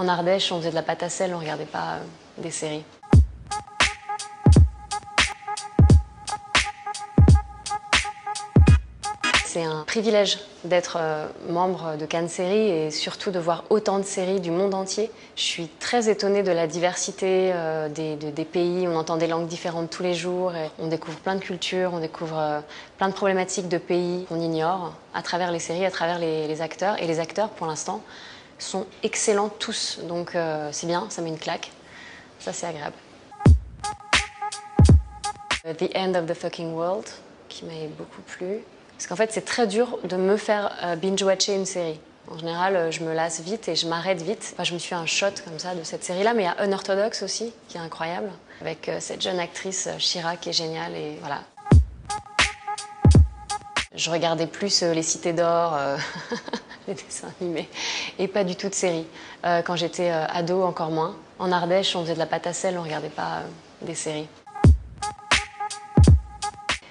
En Ardèche, on faisait de la pâte à sel, on ne regardait pas des séries. C'est un privilège d'être membre de Cannes Séries et surtout de voir autant de séries du monde entier. Je suis très étonnée de la diversité des pays. On entend des langues différentes tous les jours. Et on découvre plein de cultures, on découvre plein de problématiques de pays qu'on ignore à travers les séries, à travers les acteurs. Et les acteurs, pour l'instant, sont excellents tous. Donc c'est bien, ça met une claque. Ça, c'est agréable. The End of the Fucking World, qui m'a beaucoup plu. Parce qu'en fait, c'est très dur de me faire binge-watcher une série. En général, je me lasse vite et je m'arrête vite. Enfin, je me suis fait un shot comme ça de cette série-là, mais il y a Unorthodox aussi, qui est incroyable, avec cette jeune actrice Shira qui est géniale et voilà. Je regardais plus les Cités d'Or, les dessins animés, et pas du tout de séries. Quand j'étais ado, encore moins. En Ardèche, on faisait de la pâte à sel, on regardait pas des séries.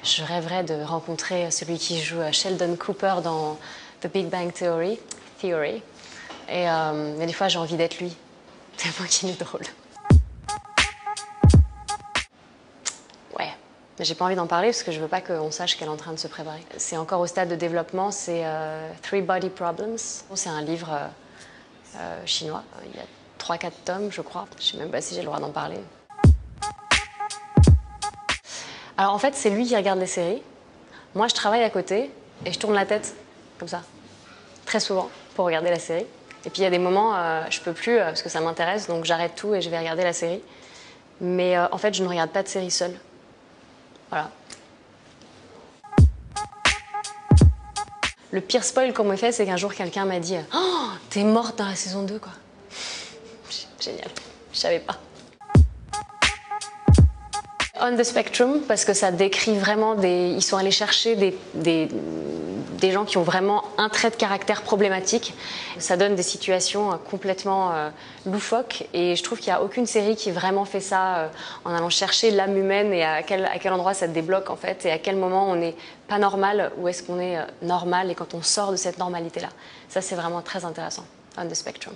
Je rêverais de rencontrer celui qui joue Sheldon Cooper dans The Big Bang Theory. Mais des fois, j'ai envie d'être lui, tellement qu'il est drôle. Ouais, mais j'ai pas envie d'en parler parce que je veux pas qu'on sache qu'elle est en train de se préparer. C'est encore au stade de développement, c'est Three Body Problems. C'est un livre chinois, il y a 3-4 tomes, je crois. Je sais même pas si j'ai le droit d'en parler. Alors en fait, c'est lui qui regarde les séries. Moi, je travaille à côté et je tourne la tête, comme ça, très souvent, pour regarder la série. Et puis il y a des moments, je peux plus, parce que ça m'intéresse, donc j'arrête tout et je vais regarder la série. Mais en fait, je ne regarde pas de série seule. Voilà. Le pire spoil qu'on me fait, c'est qu'un jour, quelqu'un m'a dit « Oh, t'es morte dans la saison 2, quoi !» Génial, je savais pas. On the Spectrum, parce que ça décrit vraiment ils sont allés chercher des gens qui ont vraiment un trait de caractère problématique. Ça donne des situations complètement loufoques et je trouve qu'il n'y a aucune série qui vraiment fait ça en allant chercher l'âme humaine et à quel endroit ça te débloque en fait et à quel moment on n'est pas normal ou est-ce qu'on est normal et quand on sort de cette normalité-là. Ça, c'est vraiment très intéressant. On the Spectrum.